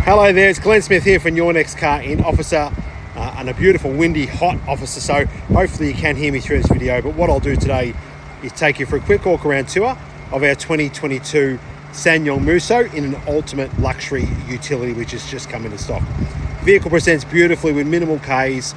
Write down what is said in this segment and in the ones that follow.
Hello there, it's Glenn Smith here from Your Next Car In Officer, and a beautiful, windy, hot officer, so hopefully you can hear me through this video. But what I'll do today is take you for a quick walk around tour of our 2022 SSANGYONG Musso in an ultimate luxury utility which has just come into stock. Vehicle presents beautifully with minimal Ks,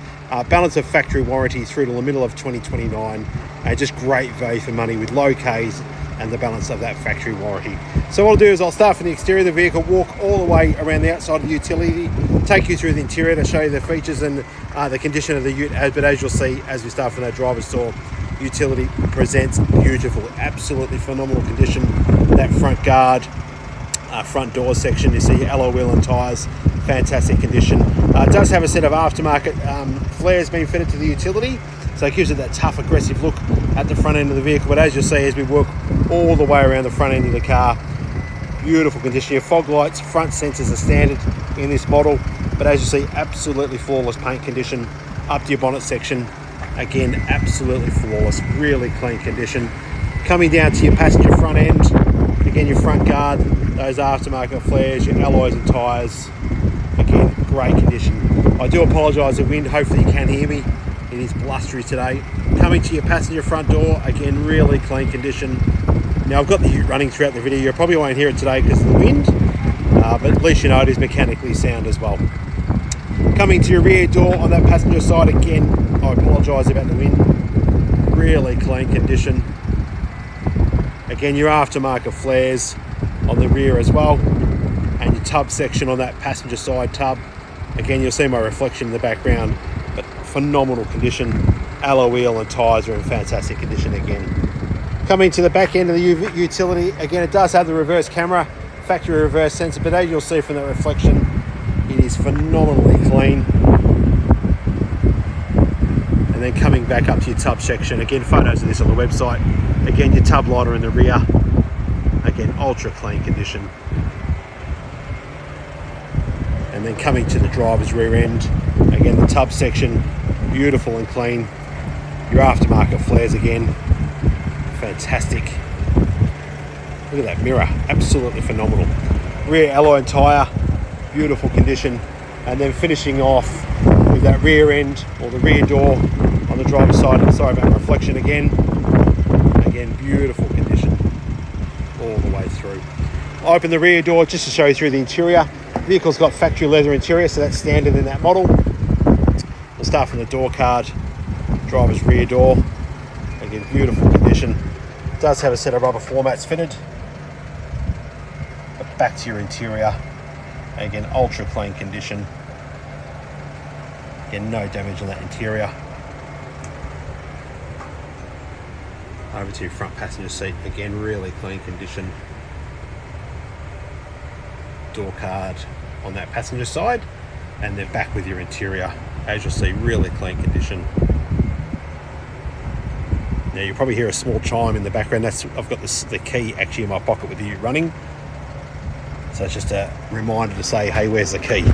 balance of factory warranty through to the middle of 2029, and just great value for money with low Ks and the balance of that factory warranty. So what I'll do is I'll start from the exterior of the vehicle, walk all the way around the outside of the utility, take you through the interior to show you the features and the condition of the ute. But as you'll see, as we start from that driver's door, utility presents beautiful, absolutely phenomenal condition. That front guard, front door section, you see alloy wheel and tyres, fantastic condition. It does have a set of aftermarket flares being fitted to the utility, so it gives it that tough, aggressive look at the front end of the vehicle. But as you'll see, as we walk all the way around the front end of the car, beautiful condition. Your fog lights, front sensors are standard in this model, but as you see, absolutely flawless paint condition. Up to your bonnet section, again, absolutely flawless, really clean condition. Coming down to your passenger front end, again, your front guard, those aftermarket flares, your alloys and tyres, again, great condition. I do apologise for the wind, hopefully you can hear me. It is blustery today. Coming to your passenger front door, again, really clean condition. Now, I've got the ute running throughout the video. You probably won't hear it today because of the wind, but at least you know it is mechanically sound as well. Coming to your rear door on that passenger side, again, I apologise about the wind. Really clean condition. Again, your aftermarket flares on the rear as well, and your tub section on that passenger side tub. Again, you'll see my reflection in the background, but phenomenal condition. Alloy wheel and tyres are in fantastic condition again. Coming to the back end of the utility, again, it does have the reverse camera, factory reverse sensor, but as you'll see from that reflection, it is phenomenally clean. And then coming back up to your tub section, again, photos of this on the website. Again, your tub liner in the rear, again, ultra clean condition. And then coming to the driver's rear end, again, the tub section, beautiful and clean. Your aftermarket flares again, fantastic. Look at that mirror, absolutely phenomenal. Rear alloy and tyre, beautiful condition. And then finishing off with that rear end, or the rear door on the driver's side. Sorry about reflection again. Again, beautiful condition all the way through. I'll open the rear door just to show you through the interior. The vehicle's got factory leather interior, so that's standard in that model. We'll start from the door card, driver's rear door. Again, beautiful condition. It does have a set of rubber floor mats fitted. But back to your interior. Again, ultra clean condition. Again, no damage on that interior. Over to your front passenger seat. Again, really clean condition. Door card on that passenger side, and then back with your interior. As you'll see, really clean condition. Now you'll probably hear a small chime in the background. I've got the key actually in my pocket with the ute running. So it's just a reminder to say, hey, where's the key?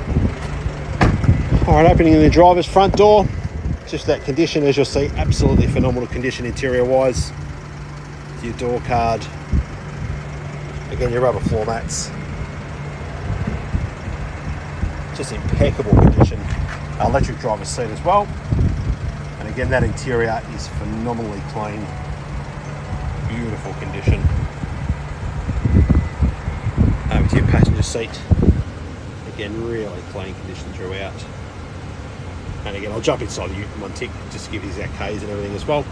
All right, opening the driver's front door. Just that condition, as you'll see, absolutely phenomenal condition interior-wise. Your door card. Again, your rubber floor mats. Just impeccable condition. Electric driver's seat as well. And again, that interior is phenomenally clean. Beautiful condition. Over to your passenger seat. Again, really clean condition throughout. And again, I'll jump inside the ute in one tick just to give you the exact Ks and everything as well.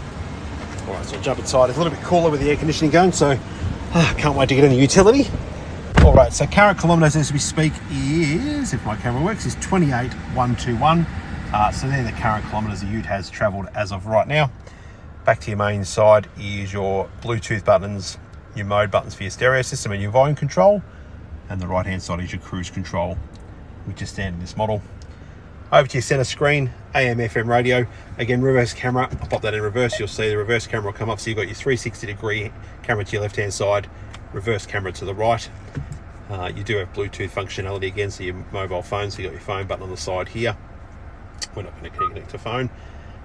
All right, so I'll jump inside. It's a little bit cooler with the air conditioning going, so can't wait to get in the utility. All right, so current kilometres as we speak is, if my camera works, is 28,121. So they're the current kilometres the ute has travelled as of right now. Back to your main side is your Bluetooth buttons, your mode buttons for your stereo system and your volume control. And the right-hand side is your cruise control, which is standard in this model. Over to your centre screen, AM, FM radio. Again, reverse camera. I'll pop that in reverse. You'll see the reverse camera will come up. So you've got your 360-degree camera to your left-hand side, reverse camera to the right. You do have Bluetooth functionality again, so your mobile phone. So you've got your phone button on the side here. We're not going to connect to phone.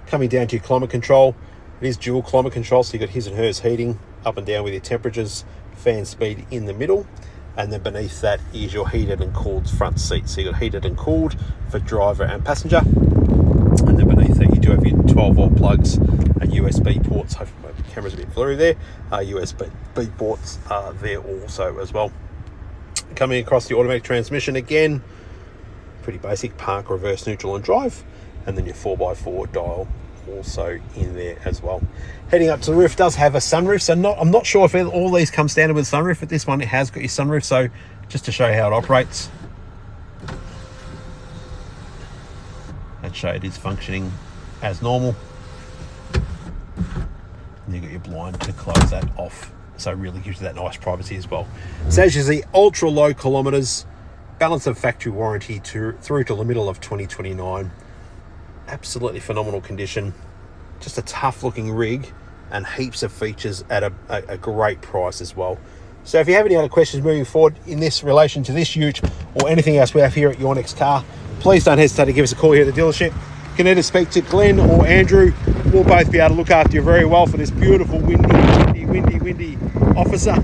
Coming down to your climate control. It is dual climate control, so you've got his and hers heating up and down with your temperatures, fan speed in the middle. and then beneath that is your heated and cooled front seat. So you've got heated and cooled for driver and passenger, and then beneath that you do have your 12-volt plugs and USB ports. Hopefully my camera's a bit blurry there. USB ports are there also as well. Coming across the automatic transmission, again, pretty basic: park, reverse, neutral and drive, and then your 4x4 dial also in there as well. Heading up to the roof, does have a sunroof, so I'm not sure if all these come standard with sunroof, but this one, it has got your sunroof. So just to show you how it operates, and show it is functioning as normal, and you've got your blind to close that off, so it really gives you that nice privacy as well. So as you see, ultra low kilometers, balance of factory warranty through to the middle of 2029. Absolutely phenomenal condition, just a tough looking rig, and heaps of features at a great price as well. So if you have any other questions moving forward in this relation to this ute or anything else we have here at Your Next Car, please don't hesitate to give us a call here at the dealership. You can either speak to Glenn or Andrew. We'll both be able to look after you very well for this beautiful windy officer.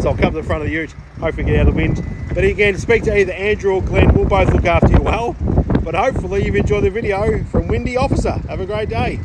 So I'll come to the front of the ute, hopefully get out of the wind. But again, speak to either Andrew or Glenn. We'll both look after you well. But hopefully you've enjoyed the video from Windy Officer. Have a great day.